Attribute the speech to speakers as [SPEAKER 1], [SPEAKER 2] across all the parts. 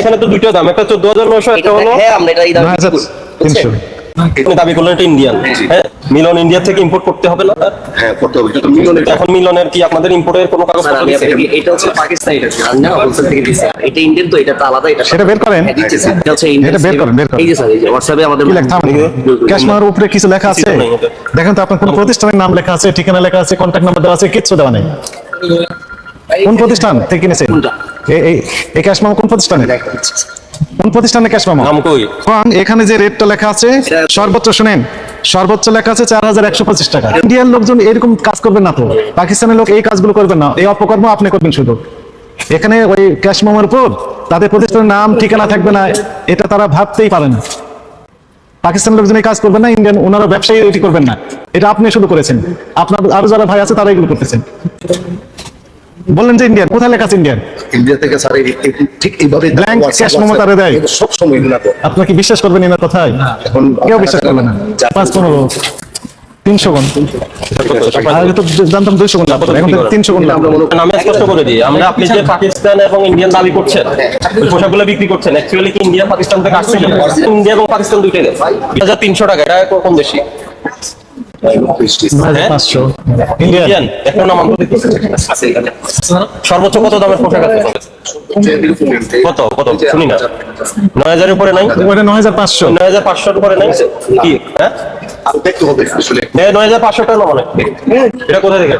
[SPEAKER 1] এখানে তো দুইটা দাম, একটা 14,900, একটা হলো
[SPEAKER 2] হ্যাঁ আমরা এটা এই দামে
[SPEAKER 3] 9,300।
[SPEAKER 1] আপনি দাবি করলেন এটা ইন্ডিয়ান। হ্যাঁ, মিলন ইন্ডিয়া থেকে ইম্পোর্ট করতে হবে না?
[SPEAKER 4] হ্যাঁ করতে হবে, কিন্তু মিলনের
[SPEAKER 1] এখন মিলনের কি আপনাদের ইম্পোর্টের কোনো কাগজ
[SPEAKER 2] স্যার আমি আপনাকে এটা হচ্ছে পাকিস্তানি, এটা না হোলসেল থেকে দিছি। এটা ইন্ডিয়ান, তো এটা তো আলাদা। এটা
[SPEAKER 3] সেটা বের করেন।
[SPEAKER 2] হ্যাঁ, দিচ্ছি স্যার। এটা হচ্ছে ইন্ডিয়ান।
[SPEAKER 3] এটা বের করেন।
[SPEAKER 2] এই যে স্যার, এই যে হোয়াটসঅ্যাপে আমাদের
[SPEAKER 3] কি লেখা আছে? ক্যাশমার উপরে কিছু লেখা আছে?
[SPEAKER 1] কিছু নেই এটা।
[SPEAKER 3] দেখেন তো আপনার কোন প্রতিষ্ঠানের নাম লেখা আছে, ঠিকানা লেখা আছে, কন্ট্যাক্ট নাম্বার দেওয়া আছে, কিচ্ছু দেওয়া নেই। কোন প্রতিষ্ঠান থেকে কিনেছেন? এই ক্যাশমামা কোন প্রতিষ্ঠানে? কোন প্রতিষ্ঠানে ক্যাশমামা?
[SPEAKER 1] নাম কই?
[SPEAKER 3] এখানে যে রেটটা লেখা আছে সর্বোচ্চ, শুনেন, সর্বোচ্চ লেখা আছে 4,125 টাকা। ইন্ডিয়ান লোকজন এরকম কাজ করবেন না তো, পাকিস্তানের লোক এই কাজগুলো করবেন না, এই অপকর্ম আপনি করবেন শুধু। এখানে ওই ক্যাশমামার উপর তাদের প্রতিষ্ঠানের নাম ঠিকানা থাকবে না, এটা তারা ভাবতেই পারে না। পাকিস্তানের লোকজন এই কাজ করবেন না, ইন্ডিয়ান ওনারা ব্যবসায়ী এটি করবেন না, এটা আপনি শুধু করেছেন। আপনার আরো যারা ভাই আছে তারা এগুলো করতেছেন। বললেন যে ইন্ডিয়ান, কোথায় লেখা আছে ইন্ডিয়ান?
[SPEAKER 4] ইন্ডিয়া থেকে স্যার ঠিক এইভাবে
[SPEAKER 3] ব্ল্যাঙ্ক ক্যাশ মেমো তারা দেয়।
[SPEAKER 4] সব সময় এগুলো তো
[SPEAKER 3] আপনার কি বিশ্বাস করবেন এনার কথায়?
[SPEAKER 4] এখন
[SPEAKER 3] কেউ বিশ্বাস করবে না। 5-15 300 গুণ, আগে তো জানতাম 200 গুণ, এখন তো 300 গুণ।
[SPEAKER 1] আমি স্পষ্ট করে দিই, আমরা আপনি যে পাকিস্তান এবং ইন্ডিয়ান দাবি করছেন, ওই পোশাকগুলো বিক্রি করছেন, অ্যাকচুয়ালি কি ইন্ডিয়া পাকিস্তান থেকে আসছে কিনা? ইন্ডিয়া এবং পাকিস্তান দুইটাই দেয়। 2,300 টাকা, এটা কম বেশি?
[SPEAKER 3] 500 ইন্ডিয়ান।
[SPEAKER 1] ইন্ডিয়ান এখন আমাদের সর্বোচ্চ কত দামের পোশাক আছে? কত কত শুনি না। 9,000 উপরে নাই?
[SPEAKER 3] ওটা 9,500।
[SPEAKER 1] 9,500 উপরে নাই কি? হ্যাঁ,
[SPEAKER 4] দেখতে হবে আসলে
[SPEAKER 1] 9,500 টাকা মানে এটা কোথায় থেকে?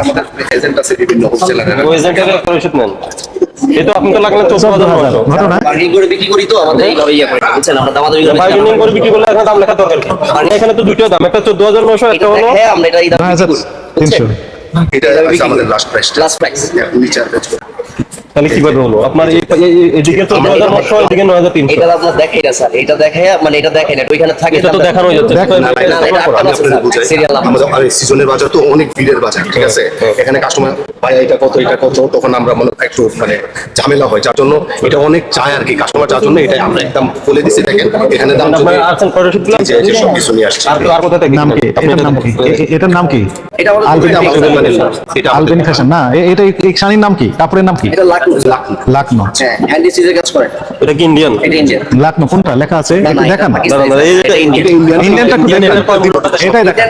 [SPEAKER 4] আমাদের এজেন্ট আছে বিভিন্ন হোলসেলার,
[SPEAKER 1] ওই এজেন্টের পরিশোধ নেন। এই তো আপনি তো লাগলেন 14,900।
[SPEAKER 3] ঘটনা
[SPEAKER 2] বার্গেনিং করে বিক্রি করি, তো আমাদের এইভাবে ইয়া করে বুঝছেন, আমরা দামাদামি করে
[SPEAKER 1] বার্গেনিং করে বিক্রি করলে এখন দাম লেখা দরকার কি? এখানে তো দুইটা দাম, একটা 14,900, একটা হলো
[SPEAKER 2] হ্যাঁ আমরা এটা এই দামে বিক্রি করি।
[SPEAKER 3] 9,300।
[SPEAKER 4] এটা আছে আমাদের লাস্ট প্রাইস।
[SPEAKER 2] লাস্ট প্রাইস
[SPEAKER 4] নিচে আর বেচবো।
[SPEAKER 1] তাহলে কিভাবে হলো? আপনার এদিকে 14,900, এদিকে 9,300।
[SPEAKER 2] এটা আপনার দেখে না স্যার, এটা দেখে মানে এটা দেখেন, এটা ওইখানে থাকে।
[SPEAKER 1] এটা তো দেখানো যাচ্ছে।
[SPEAKER 4] আমি আপনাদের বুঝাই, আমাদের সিজনের বাজার তো অনেক ভিড়ের বাজার, ঠিক আছে? এখানে কাস্টমার ভাই এটা কত এটা কত, তখন আমরা মনে একটু মানে ঝামেলা হয়, যার জন্য এটা অনেক চায় আর কি কাস্টমার, যার জন্য এটা আমরা একদম বলে দিচ্ছি। দেখেন এখানে দাম
[SPEAKER 1] আপনার আছেন পরিশোধগুলো
[SPEAKER 4] যে সব কিছু নিয়ে আসছে।
[SPEAKER 1] আর কোথা থেকে
[SPEAKER 3] নাম কি? এটার নাম কি? এটার নাম কি?
[SPEAKER 2] এটা আমাদের
[SPEAKER 4] এটা
[SPEAKER 3] আলবেনি ফ্যাশন না? এটা এই শাড়ির নাম কি? কাপড়ের নাম কি?
[SPEAKER 2] এটা লাখনৌ।
[SPEAKER 3] লাকনো।
[SPEAKER 2] হ্যাঁ, হ্যান্ড স্টিচের কাজ করে।
[SPEAKER 1] এটা কি ইন্ডিয়ান?
[SPEAKER 2] এটা ইন্ডিয়ান।
[SPEAKER 3] লাকনো কোনটা লেখা আছে?
[SPEAKER 2] না,
[SPEAKER 3] একটু
[SPEAKER 2] এটা
[SPEAKER 3] দেখান।
[SPEAKER 2] পাকিস্তানি।
[SPEAKER 1] না, এই যে
[SPEAKER 2] এটা ইন্ডিয়ান।
[SPEAKER 3] ইন্ডিয়ানটা একটু দেখান। এটাই দেখান।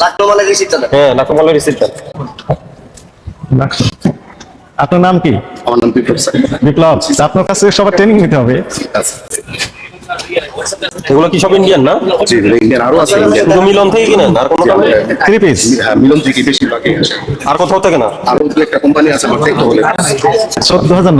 [SPEAKER 2] লাখনৌ মানে রিসিপ্টটা দেন।
[SPEAKER 1] হ্যাঁ, নাকমালের রিসিপ্টটা।
[SPEAKER 3] লাকনো। আপনার নাম কি?
[SPEAKER 4] আমার নাম বিপ্লব স্যার।
[SPEAKER 3] বিপ্লব। আপনার কাছে সবার ট্রেনিং নিতে হবে।
[SPEAKER 1] এগুলো কি সব ইন্ডিয়ান না?
[SPEAKER 4] জি ইন্ডিয়ান আরো আছে, ইন্ডিয়ান
[SPEAKER 1] শুধু মিলন থেকে কিনেন আর কোনো দামে?
[SPEAKER 3] 3 পিস।
[SPEAKER 4] হ্যাঁ মিলন থেকে বেশিরভাগই আসে।
[SPEAKER 1] আর কোথাও থেকে না?
[SPEAKER 4] আরো দু একটা কোম্পানি আছে আমার থেকে বলে
[SPEAKER 3] 14,000।